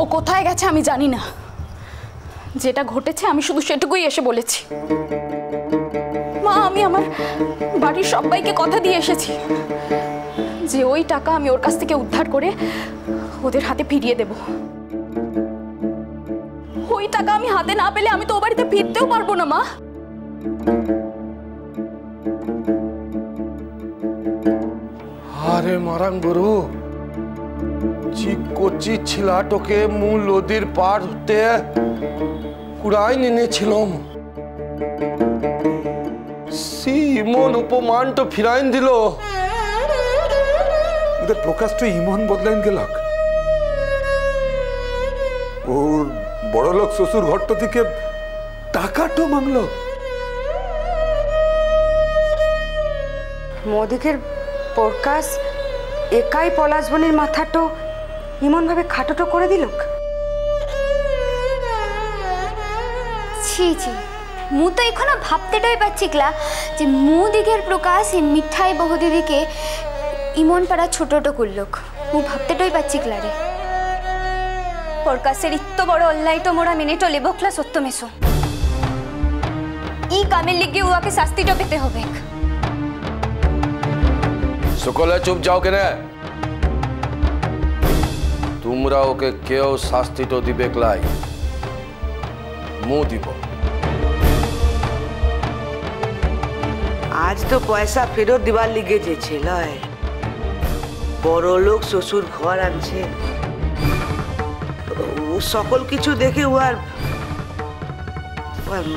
ও কোথায় গেছে আমি জানি না, যেটা ঘটেছে আমি শুধু সেটুকুই এসে বলেছি। মা, আমি আমার বাড়ির সবাইকে কথা দিয়ে এসেছি যে ওই টাকা আমি ওর কাছ থেকে উদ্ধার করে ওদের হাতে ফিরিয়ে দেব। ওই টাকা আমি হাতে না পেলে আমি তো ও বাড়িতে ফিরতেও পারবো না মা। আরে মারাং গুরু, কচি ছিলাটোকে মূল নদীর পার হতে কুড়াই নিয়েছিলাম, ইমন উপমান তো ফিরাইন দিল। প্রকাশ তো ইমন বদলাইন গেল। ওর বড় লোক শ্বশুর ঘরটা থেকে টাকাটো মাংলো। মোদিকের প্রকাশ একাই পলাশবনির মাথাটো ইমন ভাবে খাটোটো করে দিল। ছি ছি, মু তো এখনো ভাবতেটাই পাচ্ছিলা যে মোদিকের প্রকাশ এই মিঠাই বহুদিদিকে ইমন পাড়া ছোটটো করলোক। মু ভাবতেটাই পাচ্ছিলা রে। প্রকাশের ইত্ত বড় অন্যায়টো মোরা মেনেটো লেবকলা সত্য মেশো। ই কামের লিগে উয়াকে শাস্তিটা পেতে হবে। সকলে চুপ যাও কেন? তোমরা ওকে কেউ শাস্তি তো দিবে লাই, মু দিব। আজ তো পয়সা ফেরত দিবার লিগে যে ছিল, বড় লোক শ্বশুর ঘর আনছে, সকল কিছু দেখে ওর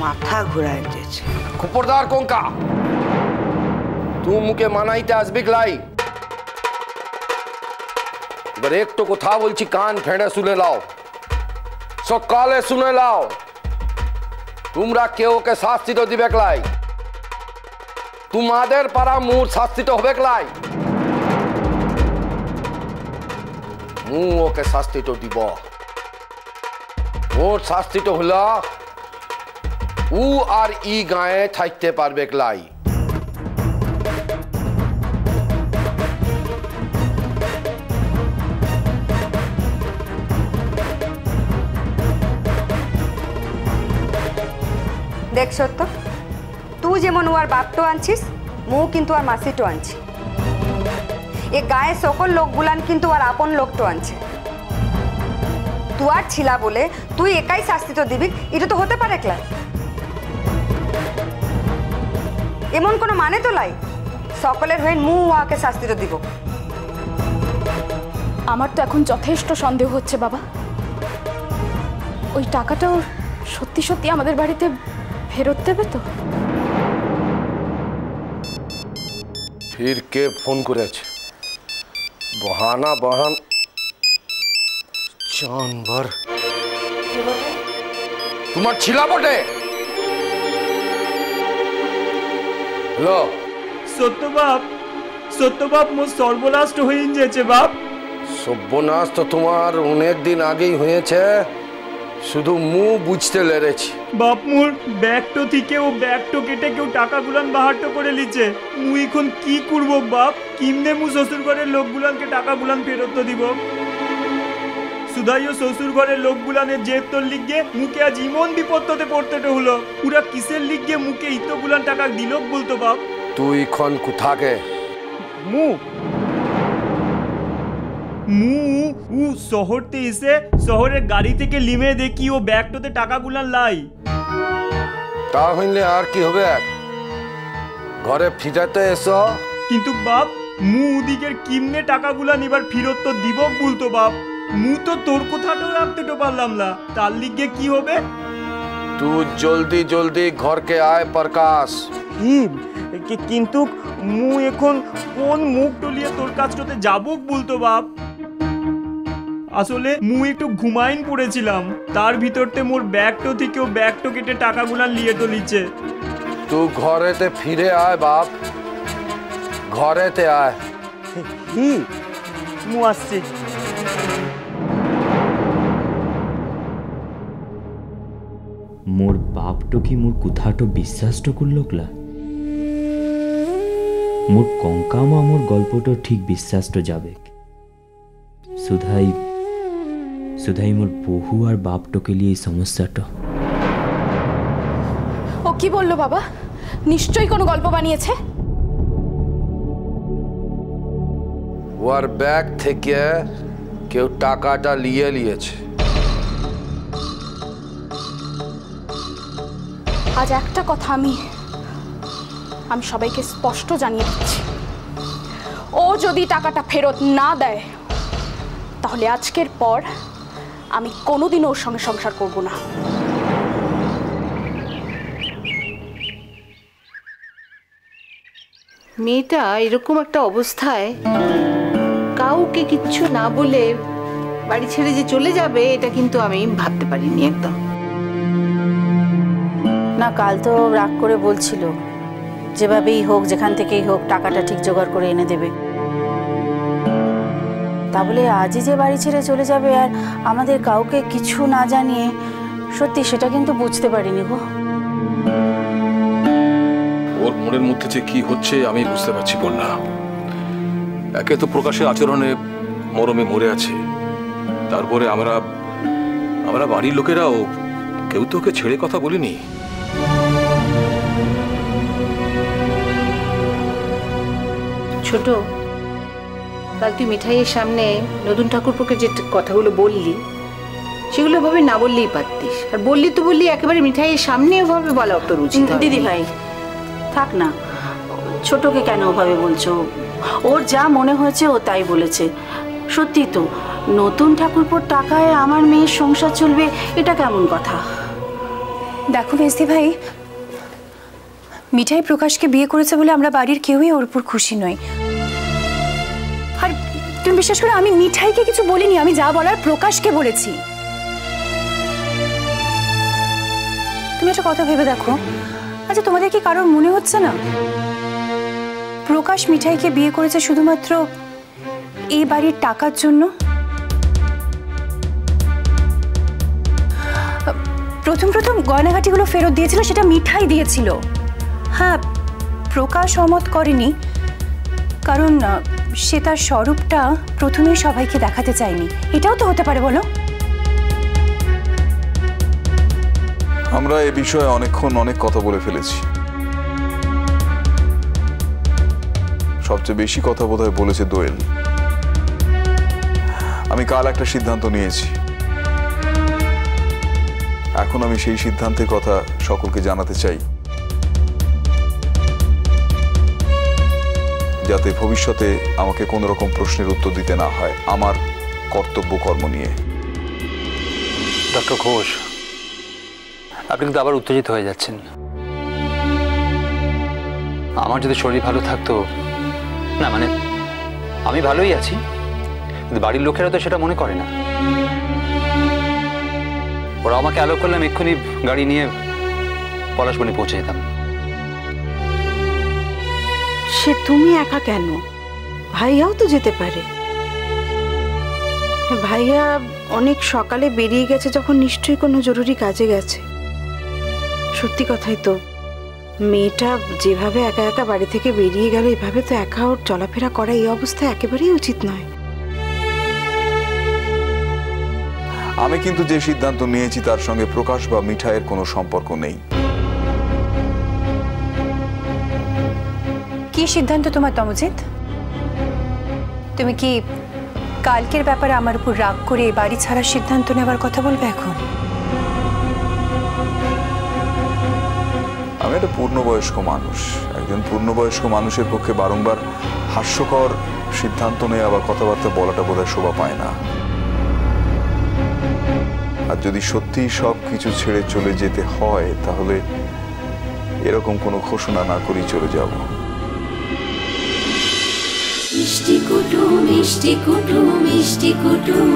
মাথা ঘুরায় যেছে। খবরদার কঙ্কা, তুই মুখে মানাইতে আসবি লাই। এবার একটু কথা বলছি, কান ফেড়ে শুনে লাও, সকালে শুনে লাও। তোমরা কেউ ওকে শাস্তি তো দিবে লাই, তোমাদের পাড়া মোর শাস্তি তো হবে লাই। মু ওকে শাস্তি তো দিব। মোর শাস্তি তো হল উ আর ই গায়ে থাকতে পারবে লাই। দেখ সত্য, তুই যেমন ওর বাপটো আনছিস, মু কিন্তু আর মাসিটো আনছি। এ গায়ে সকল লোকগুলান কিন্তু আর আপন লোকটো আনছে। তুই আর ছিলা বলে তুই একাই শাস্তি তো দিবি, এটা তো হতে পারে ক্লা। এমন কোনো মানে তো লাই। সকলের হয়ে মু ওকে শাস্তি তো দিব। আমার তো এখন যথেষ্ট সন্দেহ হচ্ছে বাবা, ওই টাকাটাও সত্যি সত্যি আমাদের বাড়িতে ফেরত দেবে তো? ফির কে ফোন করেছে? বহানা বহান জানবার। তোমার ছিলা বটে? হ্যালো সত্যবাপ মোর সর্বনাশ হয়ে যেছে বাপ। সর্বনাশ তো তোমার অনেক দিন আগেই হয়েছে, শুধু মু বুঝতে লেরেছি। বাপ মোর ব্যাগটো থেকে ও ব্যাগটো কেটে কেউ টাকা গুলান বাহারটো করে লিছে। মু এখন কি করব বাপ? কিমনে মু শ্বশুর ঘরের লোকগুলানকে টাকা গুলান ফেরত দিব? সুধাইও শ্বশুর ঘরের লোকগুলানের জেদ তোর লিগে মুকে আজ ইমন বিপত্ততে পড়তে হলো। পুরা কিসের লিগে মুকে ইতগুলান টাকা দিলক বলতো বাপ? তুই এখন কোথাকে? মু শহরতে এসে শহরের গাড়ি থেকে লিমে দেখি ও ব্যাগটোতে টাকাগুলান লাই। তা হইলে আর কি হবে, ঘরে ফিরাতে এসো। কিন্তু বাপ, মু উদিকের কিমনে টাকাগুলা নিবার ফিরত তো দিব বলতো বাপ। মু তো তোর কথাটাও রাখতে তো পারলাম না, তার লিগে কি হবে? তুই জলদি জলদি ঘরকে আয় প্রকাশ। কিন্তু মু এখন কোন মুখ টলিয়ে তোর কাছটাতে যাব বলতো বাপ? আসলে মু একটু ঘুমাইন পড়েছিলাম, তার ভিতরতে মোর ব্যাগটো থেকেও ব্যাগটো কেটে টাকাগুলা লিয়ে তো লিছে। তুই ঘরেতে ফিরে আয় বাপ, ঘরেতে আয়। মু আসছে। মোর বাপটো কি মোর কথাটো বিশ্বাসটো করলকলা? মোর কঙ্কামা মোর গল্পটো ঠিক বিশ্বাসটো যাবে। সুধাই শুধাই মোর বহু আর বাপটকে লিয়ে এই সমস্যাটা। ও কি বললো বাবা? নিশ্চয়ই কোনো গল্প বানিয়েছে। ওর ব্যাগ থেকে কেউ টাকাটা নিয়েছে। আজ একটা কথা আমি সবাইকে স্পষ্ট জানিয়ে দিচ্ছি, ও যদি টাকাটা ফেরত না দেয় তাহলে আজকের পর আমি কোনোদিনও ওর সঙ্গে সংসার করব না। মেয়েটা এরকম একটা অবস্থায় কাউকে কিচ্ছু না বলে বাড়ি ছেড়ে যে চলে যাবে, এটা কিন্তু আমি ভাবতে পারিনি একদম। না, কাল তো রাগ করে বলছিল যেভাবেই হোক, যেখান থেকেই হোক টাকাটা ঠিক জোগাড় করে এনে দেবে। তা বলে আজই যে বাড়ি ছেড়ে চলে যাবে আর আমাদের কাউকে কিছু না জানিয়ে, সত্যি সেটা কিন্তু বুঝতে পারিনি গো। ওর মনের মধ্যে যে কি হচ্ছে আমি বুঝতে পারছি বন্যা। একে তো প্রকাশের আচরণে মরমে মরে আছে, তারপরে আমরা বাড়ির লোকেরাও কেউ তো ওকে ছেড়ে কথা বলিনি। ছোট, কাল তুই মিঠাইয়ের সামনে নতুন ঠাকুরপোকে যে কথাগুলো বললি, সেগুলো ভাবে না বললেই পারতিস। আর বললি তো বললি, একেবারে মিঠাইয়ের সামনে ওভাবে বলা তোর উচিত। দিদি ভাই থাক না, ছোটকে কেন ওভাবে বলছো? ওর যা মনে হয়েছে ও তাই বলেছে। সত্যি তো, নতুন ঠাকুরপোর টাকায় আমার মেয়ের সংসার চলবে, এটা কেমন কথা? দেখো মেজদি ভাই, মিঠাই প্রকাশকে বিয়ে করেছে বলে আমরা বাড়ির কেউই ওর উপর খুশি নই। আর তুমি বিশ্বাস করো, আমি মিঠাইকে কিছু বলিনি, আমি যা বলার প্রকাশকে বলেছি। তুমি একটা কথা ভেবে দেখো, আচ্ছা তোমাদের কি কারোর মনে হচ্ছে না প্রকাশ মিঠাইকে বিয়ে করেছে শুধুমাত্র এই বাড়ির টাকার জন্য? প্রথম গয়নাঘাটিগুলো ফেরত দিয়েছিল, সেটা মিঠাই দিয়েছিল। হ্যাঁ, প্রকাশ অমত করেনি, কারণ সে তার স্বরূপটা প্রথমেই সবাইকে দেখাতে চায়নি। এটাও তো হতে পারে, বলো? আমরা এ বিষয়ে অনেকক্ষণ অনেক কথা বলে ফেলেছি। সবচেয়ে বেশি কথা বোধহয় বলেছে দোয়েল। আমি কাল একটা সিদ্ধান্ত নিয়েছি, এখন আমি সেই সিদ্ধান্তের কথা সকলকে জানাতে চাই, যাতে ভবিষ্যতে আমাকে কোনো রকম প্রশ্নের উত্তর দিতে না হয় আমার কর্তব্য কর্ম নিয়ে। ডক্টর ঘোষ, আপনি কিন্তু আবার উত্তেজিত হয়ে যাচ্ছেন। আমার যদি শরীর ভালো থাকতো না, মানে আমি ভালোই আছি, কিন্তু বাড়ির লোকেরা তো সেটা মনে করে না। ওরা আমাকে অ্যালো করলাম, এক্ষুনি গাড়ি নিয়ে পলাশবনে পৌঁছে যেতাম। সে তুমি একা কেন? ভাইয়াও তো যেতে পারে। ভাইয়া অনেক সকালে বেরিয়ে গেছে, যখন নিশ্চয়ই কোনো জরুরি কাজে গেছে। সত্যি কথাই তো, মেয়েটা যেভাবে একা একা বাড়ি থেকে বেরিয়ে গেল, এভাবে তো একা ওর চলাফেরা করা এই অবস্থায় একেবারেই উচিত নয়। আমি কিন্তু যে সিদ্ধান্ত নিয়েছি তার সঙ্গে প্রকাশ বা মিঠাইয়ের কোনো সম্পর্ক নেই। কি সিদ্ধান্ত তোমার তমজিৎ? তুমি কি কালকের ব্যাপারে আমার উপর রাগ করে বাড়ি ছাড়ার সিদ্ধান্ত নেওয়ার কথা বলবে এখন? আমি একটা পূর্ণবয়স্ক মানুষ, একজন পূর্ণবয়স্ক মানুষের পক্ষে বারংবার হাস্যকর সিদ্ধান্ত নেওয়া বা কথাবার্তা বলাটা বোধহয় শোভা পায় না। আর যদি সত্যি সব কিছু ছেড়ে চলে যেতে হয়, তাহলে এরকম কোনো ঘোষণা না করেই চলে যাব। মিষ্টি কুটুম মিষ্টি কুটুম মিষ্টি কুটুম।